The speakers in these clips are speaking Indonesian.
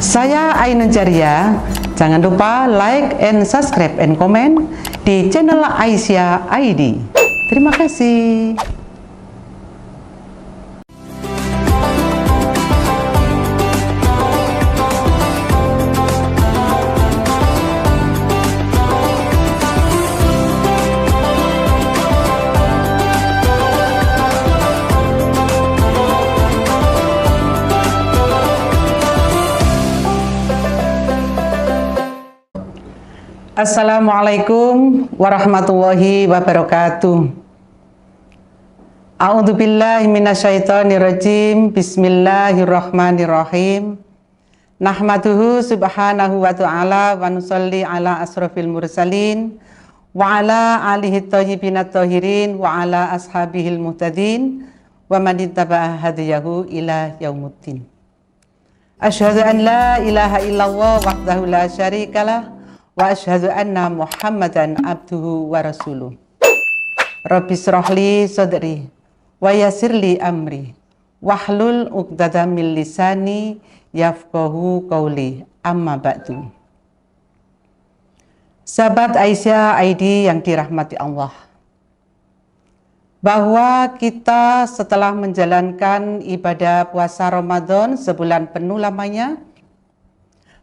Saya Ainun Jaria. Jangan lupa like and subscribe and comment di channel Aisyah ID. Terima kasih. Assalamualaikum warahmatullahi wabarakatuh. A'udzubillahi minasyaitonirrajim. Bismillahirrahmanirrahim. Nahmaduhu subhanahu wa ta'ala wa nusalli ala asrafil mursalin wa ala alihi thayyibin at-thahirin wa ala ashabihil muhtadin wa man ittaba'a hadiyahu ila yaumuddin. Asyhadu an la ilaha illallah wahdahu la syarikalah wa asyhadu anna Muhammadan abduhu wa rasuluh. Rabbi shrahli sadri wa yassirli amri wahlul 'uqdatam min lisani yafqahu qawli. Amma ba'du. Sahabat Aisyah ID yang dirahmati Allah, bahwa kita setelah menjalankan ibadah puasa Ramadan sebulan penuh lamanya,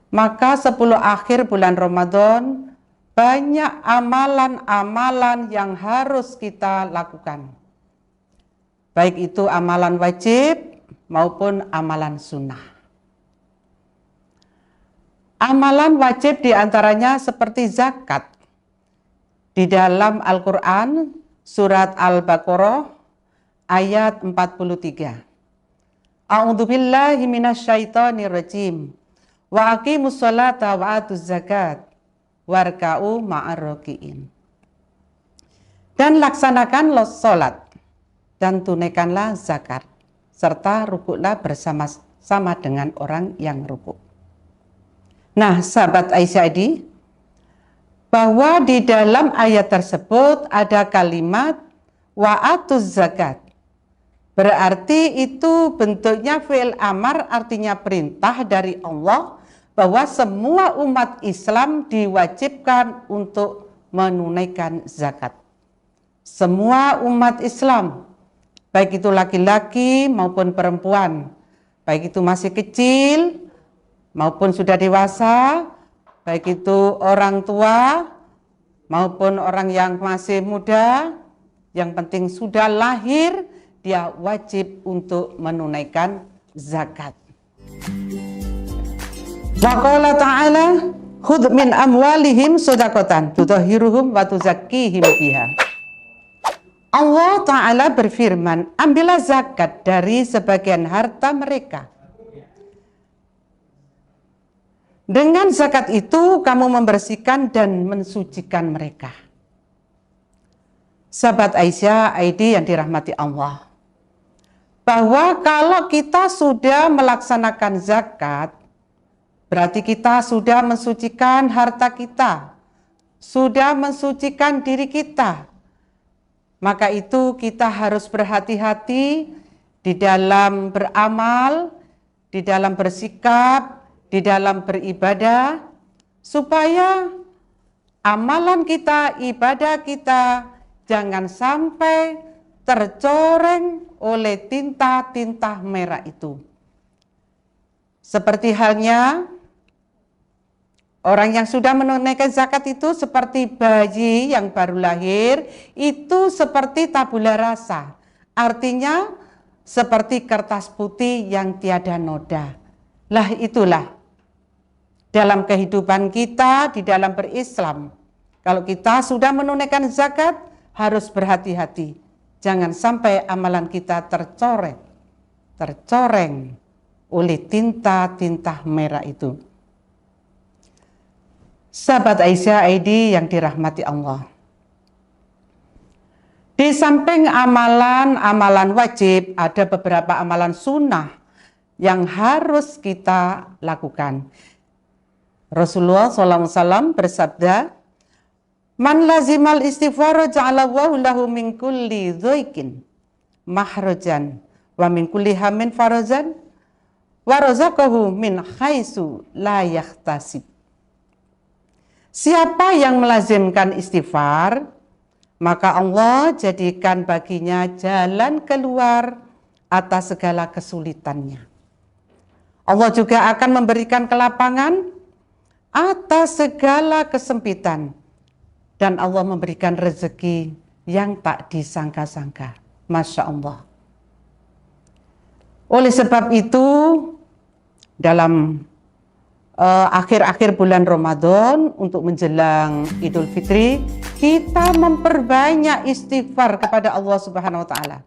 maka 10 akhir bulan Ramadan banyak amalan-amalan yang harus kita lakukan. Baik itu amalan wajib maupun amalan sunnah. Amalan wajib diantaranya seperti zakat. Di dalam Al-Quran surat Al-Baqarah ayat 43. A'udzubillahi minasyaitonirrajim. Wa aqimus sholata wa atuz zakat warka'u ma'ar raki'in. Dan laksanakanlah sholat dan tunaikanlah zakat serta rukuklah bersama-sama dengan orang yang rukuk. Nah, sahabat Aisyah ID, bahwa di dalam ayat tersebut ada kalimat wa atuz zakat. Berarti itu bentuknya fi'il amar, artinya perintah dari Allah bahwa semua umat Islam diwajibkan untuk menunaikan zakat. Semua umat Islam, baik itu laki-laki maupun perempuan, baik itu masih kecil maupun sudah dewasa, baik itu orang tua maupun orang yang masih muda, yang penting sudah lahir, dia wajib untuk menunaikan zakat. Wa qala ta'ala khudh min amwalihim shadaqatan tutahhiruhum wa tuzakkihim biha. Allah Ta'ala berfirman, ambillah zakat dari sebagian harta mereka. Dengan zakat itu kamu membersihkan dan mensucikan mereka. Sahabat Aisyah ID yang dirahmati Allah, bahwa kalau kita sudah melaksanakan zakat, berarti kita sudah mensucikan harta kita, sudah mensucikan diri kita. Maka itu kita harus berhati-hati di dalam beramal, di dalam bersikap, di dalam beribadah, supaya amalan kita, ibadah kita jangan sampai tercoreng oleh tinta-tinta merah itu. Seperti halnya orang yang sudah menunaikan zakat itu seperti bayi yang baru lahir, itu seperti tabula rasa. Artinya seperti kertas putih yang tiada noda. Lah itulah dalam kehidupan kita di dalam berislam. Kalau kita sudah menunaikan zakat, harus berhati-hati. Jangan sampai amalan kita tercoreng oleh tinta-tinta merah itu. Sahabat Aisyah ID yang dirahmati Allah, di samping amalan-amalan wajib, ada beberapa amalan sunnah yang harus kita lakukan. Rasulullah SAW bersabda, man lazimal istighfara ja'alallahu lahu min kulli dhaikin mahrajan wa min kulli hammin farazan wa razaqahu min haitsu la yahtasib. Siapa yang melazimkan istighfar, maka Allah jadikan baginya jalan keluar atas segala kesulitannya. Allah juga akan memberikan kelapangan atas segala kesempitan. Dan Allah memberikan rezeki yang tak disangka-sangka. Masya Allah. Oleh sebab itu, dalam akhir-akhir bulan Ramadan untuk menjelang Idul Fitri, kita memperbanyak istighfar kepada Allah Subhanahu wa taala.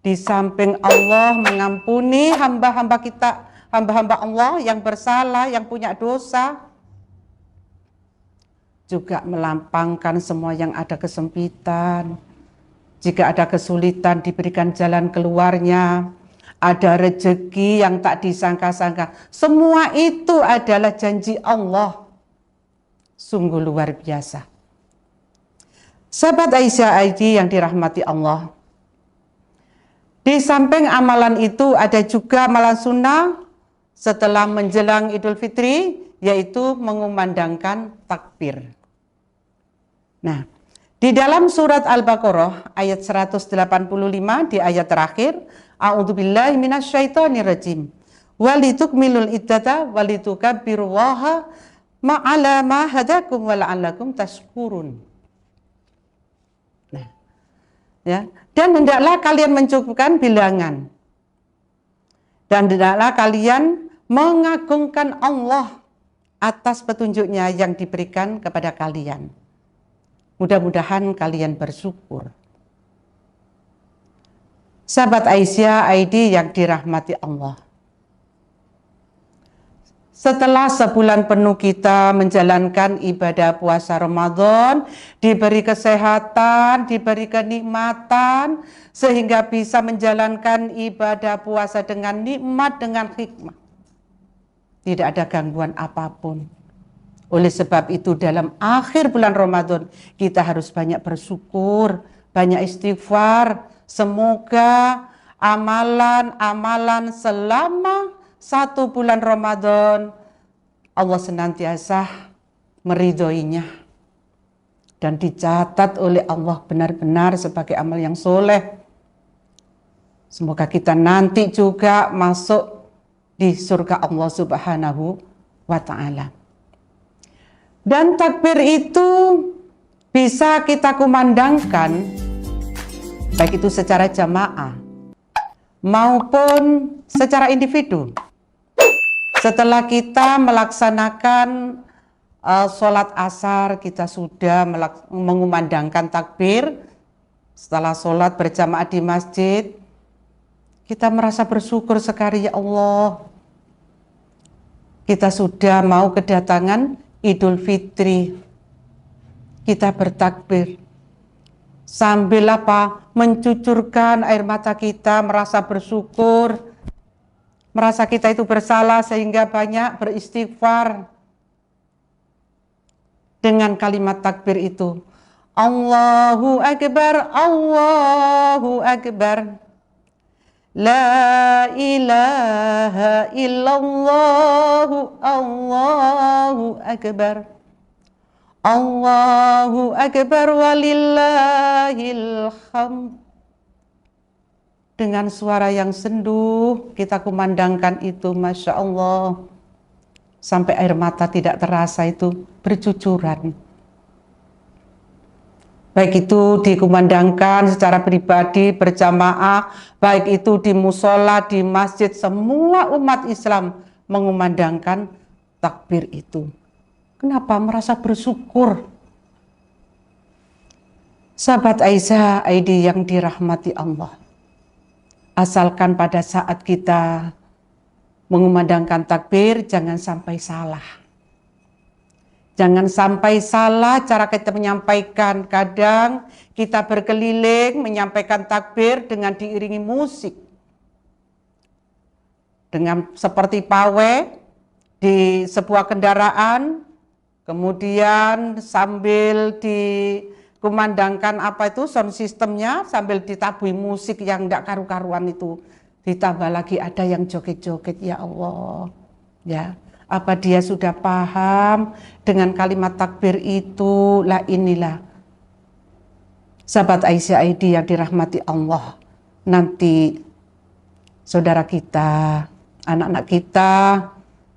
Di samping Allah mengampuni hamba-hamba kita, hamba-hamba Allah yang bersalah, yang punya dosa, juga melampangkan semua yang ada kesempitan. Jika ada kesulitan, diberikan jalan keluarnya. Ada rezeki yang tak disangka-sangka. Semua itu adalah janji Allah. Sungguh luar biasa. Sahabat Aisyah ID yang dirahmati Allah. Di samping amalan itu ada juga amalan sunnah setelah menjelang Idul Fitri, yaitu mengumandangkan takbir. Nah, di dalam surat Al-Baqarah ayat 185 di ayat terakhir, A'udzubillahi minasyaitonirrajim. Walitukmilul iddata walitukabbirullaha ma'ala ma hadakum wa la'allakum tashkurun. Nah, ya, dan hendaklah kalian mencukupkan bilangan. Dan hendaklah kalian mengagungkan Allah atas petunjuknya yang diberikan kepada kalian. Mudah-mudahan kalian bersyukur. Sahabat Aisyah ID yang dirahmati Allah. Setelah sebulan penuh kita menjalankan ibadah puasa Ramadan, diberi kesehatan, diberi kenikmatan, sehingga bisa menjalankan ibadah puasa dengan nikmat, dengan hikmah. Tidak ada gangguan apapun. Oleh sebab itu dalam akhir bulan Ramadan kita harus banyak bersyukur, banyak istighfar. Semoga amalan-amalan selama 1 bulan Ramadan Allah senantiasa meridhoinya dan dicatat oleh Allah benar-benar sebagai amal yang soleh. Semoga kita nanti juga masuk di surga Allah Subhanahu wa ta'ala. Dan takbir itu bisa kita kumandangkan baik itu secara jamaah maupun secara individu. Setelah kita melaksanakan sholat asar, kita sudah mengumandangkan takbir. Setelah sholat berjamaah di masjid, kita merasa bersyukur sekali, ya Allah, kita sudah mau kedatangan Idul Fitri. Kita bertakbir sambil mencucurkan air mata kita, merasa bersyukur, merasa kita itu bersalah sehingga banyak beristighfar dengan kalimat takbir itu. Allahu Akbar, Allahu Akbar, La ilaha illallah, Allahu Akbar, Allahu Akbar walillahil hamd. Dengan suara yang sendu kita kumandangkan itu, Masya Allah, sampai air mata tidak terasa itu bercucuran. Baik itu dikumandangkan secara pribadi, berjamaah, baik itu di musola, di masjid, semua umat Islam mengumandangkan takbir itu. Kenapa? Merasa bersyukur. Sahabat Aisyah ID yang dirahmati Allah. Asalkan pada saat kita mengumandangkan takbir, jangan sampai salah. Jangan sampai salah cara kita menyampaikan. Kadang kita berkeliling menyampaikan takbir dengan diiringi musik. Dengan seperti pawai di sebuah kendaraan, kemudian sambil dikumandangkan sound systemnya, sambil ditabui musik yang tidak karu-karuan itu ditambah lagi ada yang joget-joget, ya Allah. Ya, apa dia sudah paham dengan kalimat takbir itu? Lah inilah sahabat Aisyah ID yang dirahmati Allah. Nanti saudara kita, anak-anak kita,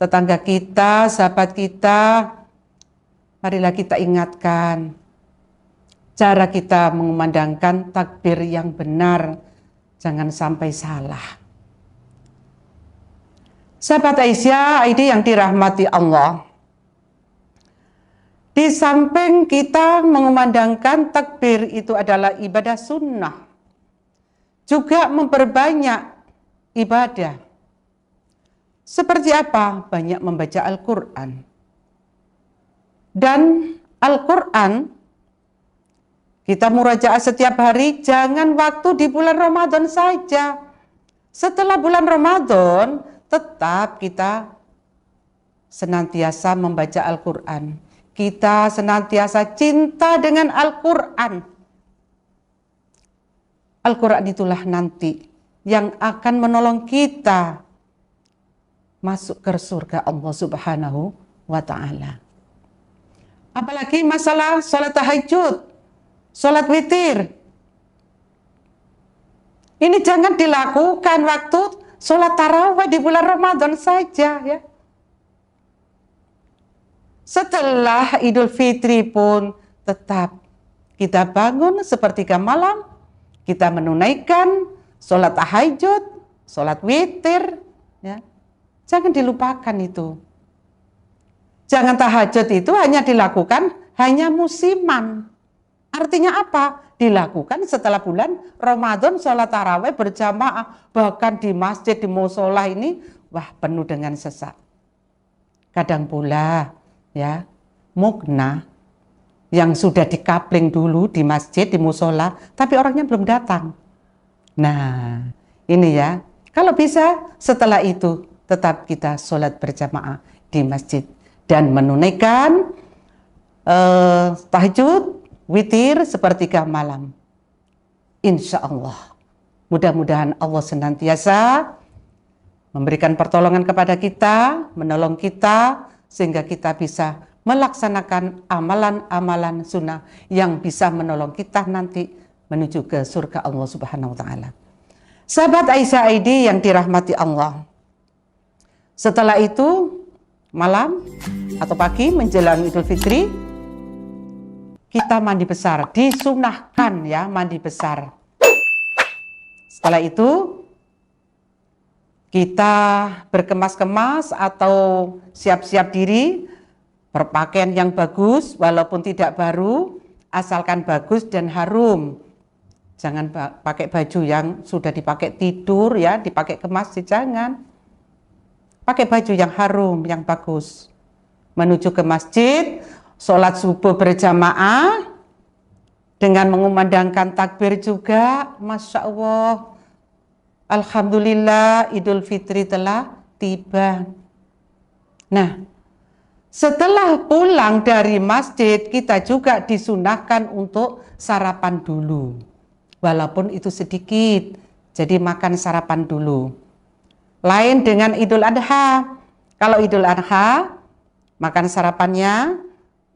tetangga kita, sahabat kita, marilah kita ingatkan cara kita mengumandangkan takbir yang benar, jangan sampai salah. Sahabat Aisyah ID yang dirahmati Allah, di samping kita mengumandangkan takbir itu adalah ibadah sunnah, juga memperbanyak ibadah. Seperti apa? Banyak membaca Al-Quran. Dan Al-Quran kita murajaah setiap hari, jangan waktu di bulan Ramadan saja. Setelah bulan Ramadan, tetap kita senantiasa membaca Al-Quran. Kita senantiasa cinta dengan Al-Quran. Al-Quran itulah nanti yang akan menolong kita masuk ke surga Allah Subhanahu wa Ta'ala. Apalagi masalah sholat tahajud, sholat witir. Ini jangan dilakukan waktu sholat tarawih di bulan Ramadan saja, ya. Setelah Idul Fitri pun tetap kita bangun sepertiga malam, kita menunaikan sholat tahajud, sholat witir, ya. Jangan dilupakan itu. Jangan tahajud itu hanya dilakukan hanya musiman. Artinya apa? Dilakukan setelah bulan Ramadan, sholat tarawih berjamaah, bahkan di masjid, di musola ini, wah penuh dengan sesak. Kadang pula, ya, mukna yang sudah dikapling dulu di masjid, di musola, tapi orangnya belum datang. Nah, ini ya, kalau bisa setelah itu tetap kita sholat berjamaah di masjid dan menunaikan tahajud, witir sepertiga malam. Insya Allah, mudah-mudahan Allah senantiasa memberikan pertolongan kepada kita, menolong kita, sehingga kita bisa melaksanakan amalan-amalan sunnah yang bisa menolong kita nanti menuju ke surga Allah Subhanahu wa Ta'ala. Sahabat Aisyah ID yang dirahmati Allah, setelah itu malam atau pagi menjelang Idul Fitri, kita mandi besar, disunahkan ya mandi besar. Setelah itu kita berkemas-kemas atau siap-siap diri, berpakaian yang bagus walaupun tidak baru, asalkan bagus dan harum. Jangan pakai baju yang sudah dipakai tidur ya, dipakai ke masjid, jangan. Pakai baju yang harum, yang bagus. Menuju ke masjid, sholat subuh berjamaah dengan mengumandangkan takbir juga. Masya Allah, alhamdulillah Idul Fitri telah tiba. Nah, setelah pulang dari masjid, kita juga disunahkan untuk sarapan dulu, walaupun itu sedikit, jadi makan sarapan dulu. Lain dengan Idul Adha. Kalau Idul Adha, makan sarapannya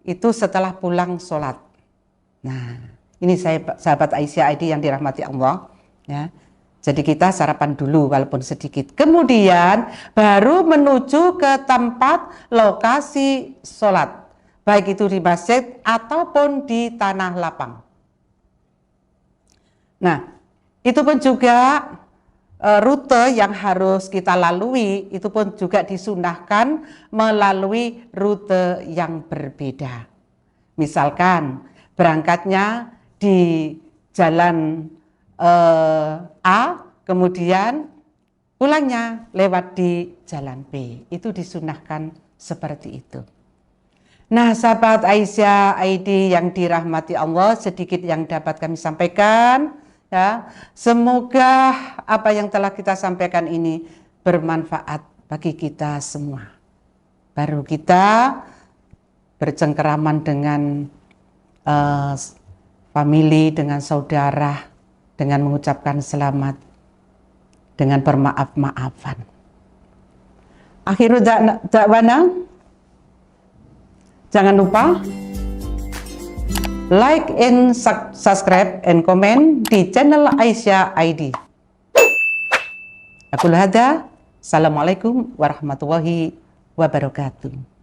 itu setelah pulang sholat. Nah, ini saya sahabat Aisyah ID yang dirahmati Allah, ya. Jadi kita sarapan dulu walaupun sedikit. Kemudian baru menuju ke tempat lokasi sholat, baik itu di masjid ataupun di tanah lapang. Nah, itu pun juga rute yang harus kita lalui, itu pun juga disunahkan melalui rute yang berbeda. Misalkan berangkatnya di jalan A, kemudian pulangnya lewat di jalan B, itu disunahkan seperti itu. Nah, sahabat Aisyah ID yang dirahmati Allah, sedikit yang dapat kami sampaikan. Ya, semoga apa yang telah kita sampaikan ini bermanfaat bagi kita semua. Baru kita bercengkeraman dengan family, dengan saudara, dengan mengucapkan selamat dengan bermaaf-maafan. Akhiru da'wana, jangan lupa like and subscribe and comment di channel Aisyah ID. Aku Hada, Assalamualaikum warahmatullahi wabarakatuh.